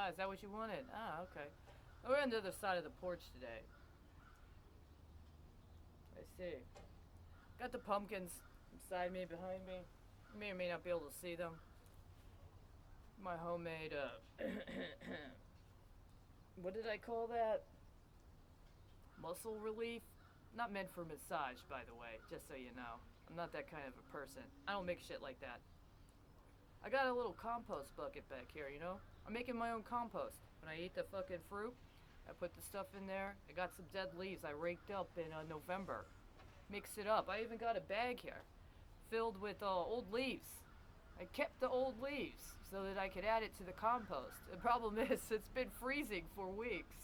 Ah, is that what you wanted? Ah, okay. We're on the other side of the porch today. I see. Got the pumpkins beside me, behind me. You may or may not be able to see them. My homemade, what did I call that? Muscle relief? Not meant for massage, by the way, just so you know. I'm not that kind of a person. I don't make shit like that. I got a little compost bucket back here, you know? I'm making my own compost. When I eat the fucking fruit, I put the stuff in there. I got some dead leaves I raked up in November. Mix it up. I even got a bag here filled with old leaves. I kept the old leaves so that I could add it to the compost. The problem is, it's been freezing for weeks.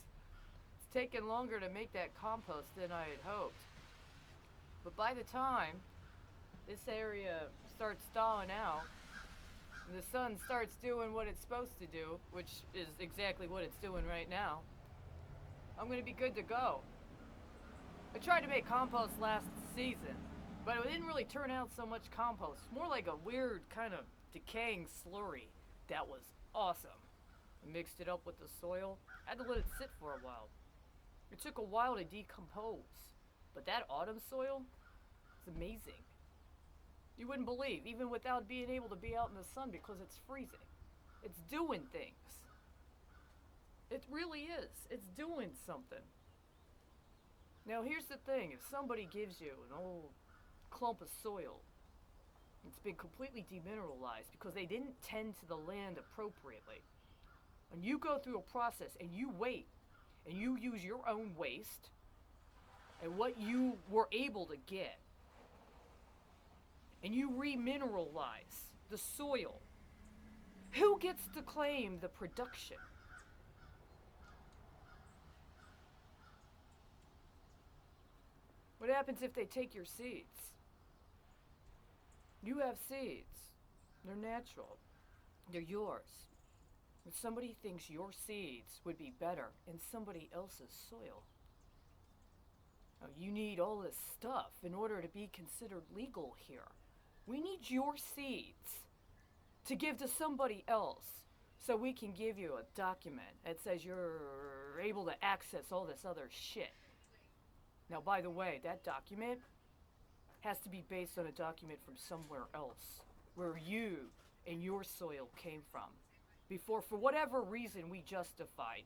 It's taken longer to make that compost than I had hoped. But by the time this area starts thawing out, and the sun starts doing what it's supposed to do, which is exactly what it's doing right now, I'm gonna be good to go. I tried to make compost last season, but it didn't really turn out so much compost. More like a weird kind of decaying slurry that was awesome. I mixed it up with the soil. I had to let it sit for a while. It took a while to decompose, but that autumn soil is amazing. You wouldn't believe, even without being able to be out in the sun because it's freezing. It's doing things. It really is. It's doing something. Now, here's the thing, if somebody gives you an old clump of soil, it's been completely demineralized because they didn't tend to the land appropriately. And you go through a process and you wait and you use your own waste and what you were able to get, and you remineralize the soil, who gets to claim the production? What happens if they take your seeds? You have seeds. They're natural. They're yours. But somebody thinks your seeds would be better in somebody else's soil. Now, you need all this stuff in order to be considered legal here. We need your seeds to give to somebody else so we can give you a document that says you're able to access all this other shit. Now, by the way, that document has to be based on a document from somewhere else, where you and your soil came from. Before, for whatever reason we justified,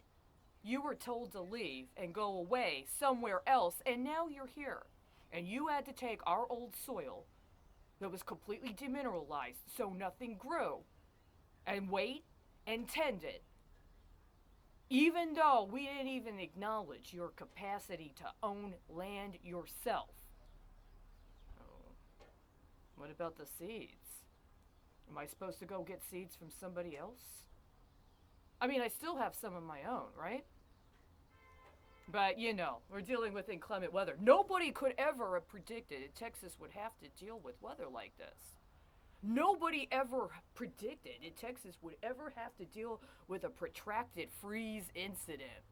you were told to leave and go away somewhere else, and now you're here. And you had to take our old soil that was completely demineralized so nothing grew, and wait and tend it. Even though we didn't even acknowledge your capacity to own land yourself. Oh, what about the seeds? Am I supposed to go get seeds from somebody else? I mean, I still have some of my own, right? But, you know, we're dealing with inclement weather. Nobody could ever have predicted that Texas would have to deal with weather like this. Nobody ever predicted that Texas would ever have to deal with a protracted freeze incident.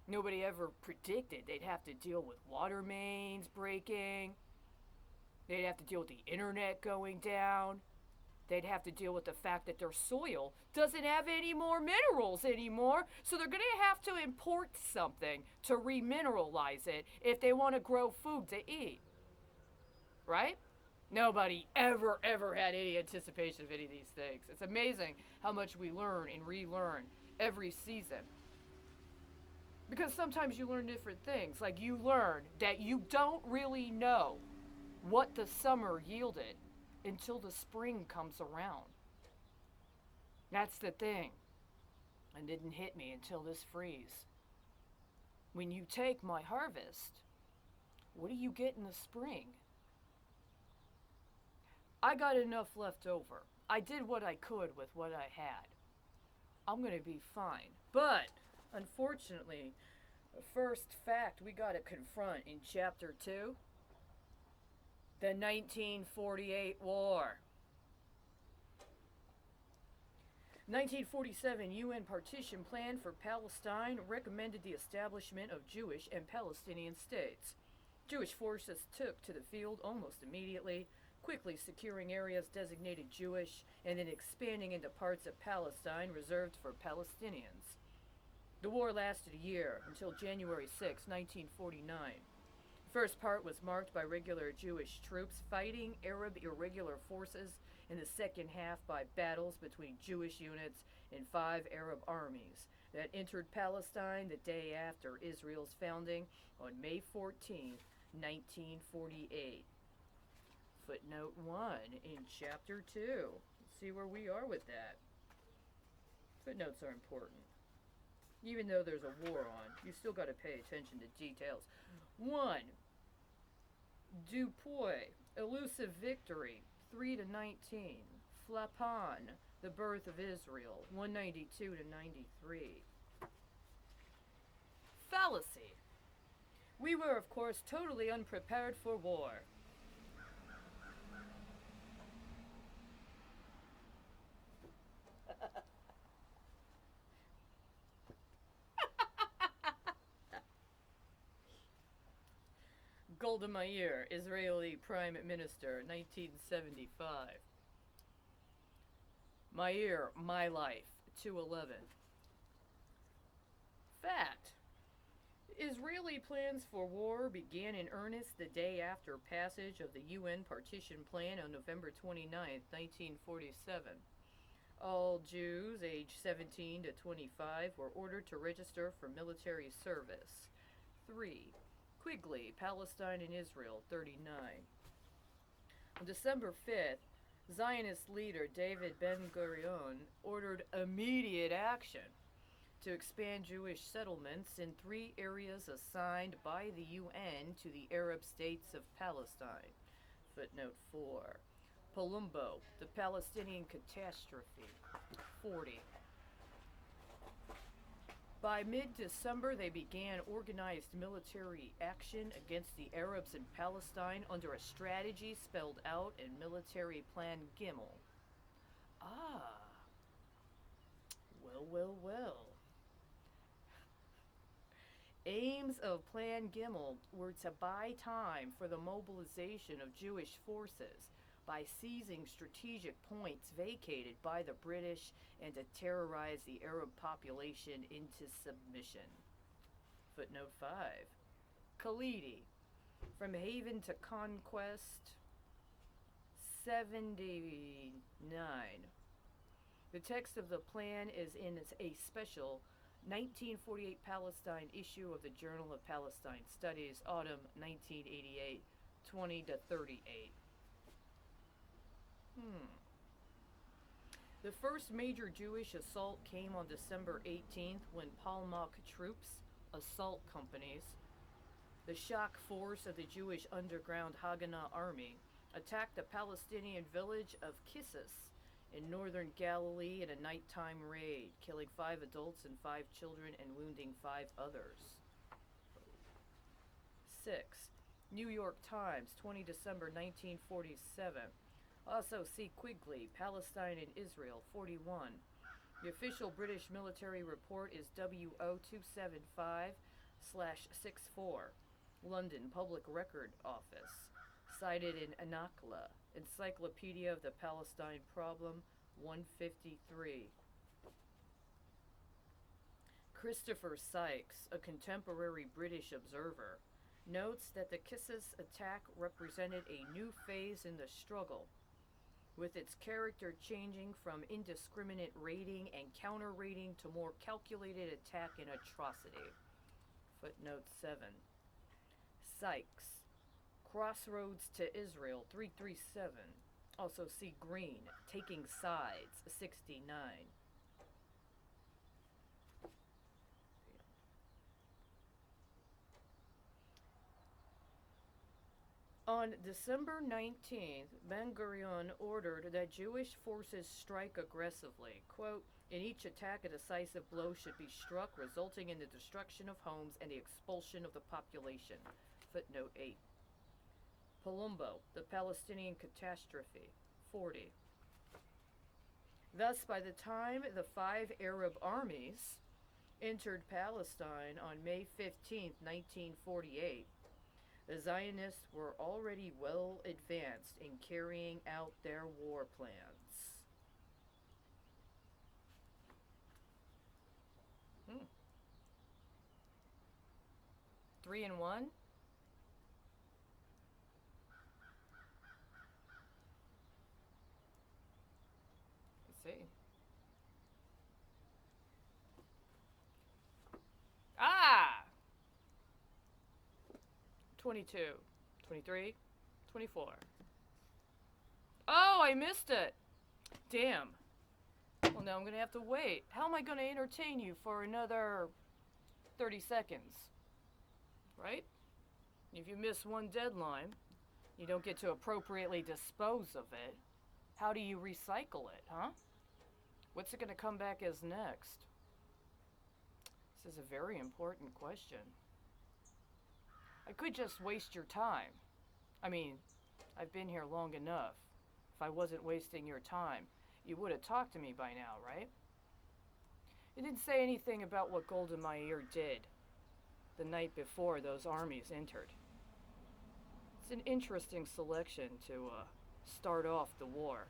Nobody ever predicted they'd have to deal with water mains breaking. They'd have to deal with the internet going down. They'd have to deal with the fact that their soil doesn't have any more minerals anymore, so they're going to have to import something to remineralize it if they want to grow food to eat. Right? Nobody ever had any anticipation of any of these things. It's amazing how much we learn and relearn every season. Because sometimes you learn different things. Like you learn that you don't really know what the summer yielded until the spring comes around. That's the thing. It didn't hit me until this freeze. When you take my harvest, what do you get in the spring? I got enough left over. I did what I could with what I had. I'm gonna be fine. But, unfortunately, the first fact we gotta confront in Chapter 2, the 1948 war. 1947 UN partition plan for Palestine recommended the establishment of Jewish and Palestinian states. Jewish forces took to the field almost immediately. quickly securing areas designated Jewish and then expanding into parts of Palestine reserved for Palestinians. The war lasted a year until January 6, 1949. The first part was marked by regular Jewish troops fighting Arab irregular forces, and the second half by battles between Jewish units and 5 Arab armies that entered Palestine the day after Israel's founding on May 14, 1948. Footnote 1 in Chapter 2. Let's see where we are with that. Footnotes are important. Even though there's a war on, you still got to pay attention to details. 1. Dupuy, Elusive Victory, 3 to 19. Flapan, The Birth of Israel, 192 to 93. Fallacy. We were, of course, totally unprepared for war. Golda Meir, Israeli Prime Minister, 1975. Meir, My Life, 211. Fact. Israeli plans for war began in earnest the day after passage of the UN Partition Plan on November 29, 1947. All Jews aged 17 to 25 were ordered to register for military service. 3. Quigley, Palestine and Israel, 39. On December 5th, Zionist leader David Ben-Gurion ordered immediate action to expand Jewish settlements in 3 areas assigned by the UN to the Arab states of Palestine. Footnote 4. Palumbo, the Palestinian catastrophe, 40. By mid-December, they began organized military action against the Arabs in Palestine under a strategy spelled out in Military Plan Gimel. Ah. Well. Aims of Plan Gimel were to buy time for the mobilization of Jewish forces by seizing strategic points vacated by the British and to terrorize the Arab population into submission. Footnote 5. Khalidi, From Haven to Conquest, 79. The text of the plan is in a special 1948 Palestine issue of the Journal of Palestine Studies, autumn 1988, 20 to 38. The first major Jewish assault came on December 18th when Palmach troops, assault companies, the shock force of the Jewish underground Haganah army, attacked the Palestinian village of Kissis in northern Galilee in a nighttime raid, killing 5 adults and 5 children and wounding 5 others. 6. New York Times, 20 December 1947. Also see Quigley, Palestine and Israel, 41. The official British military report is WO275/64, London Public Record Office. Cited in Anakla, Encyclopedia of the Palestine Problem, 153. Christopher Sykes, a contemporary British observer, notes that the Kissis attack represented a new phase in the struggle, with its character changing from indiscriminate raiding and counter-raiding to more calculated attack and atrocity. Footnote 7. Sykes, Crossroads to Israel, 337. Also see Green, Taking Sides, 69. On December 19th, Ben-Gurion ordered that Jewish forces strike aggressively. Quote, in each attack, a decisive blow should be struck, resulting in the destruction of homes and the expulsion of the population. Footnote 8. Palumbo, the Palestinian catastrophe, 40. Thus, by the time the 5 Arab armies entered Palestine on May 15, 1948, The Zionists were already well advanced in carrying out their war plans. 3 and 1? Let's see. Ah! 22, 23, 24. Oh, I missed it! Damn. Well, now I'm going to have to wait. How am I going to entertain you for another 30 seconds? Right? If you miss one deadline, you don't get to appropriately dispose of it. How do you recycle it, huh? What's it going to come back as next? This is a very important question. I could just waste your time. I mean, I've been here long enough. If I wasn't wasting your time, you would have talked to me by now, right? You didn't say anything about what Golda Meir did the night before those armies entered. It's an interesting selection to start off the war.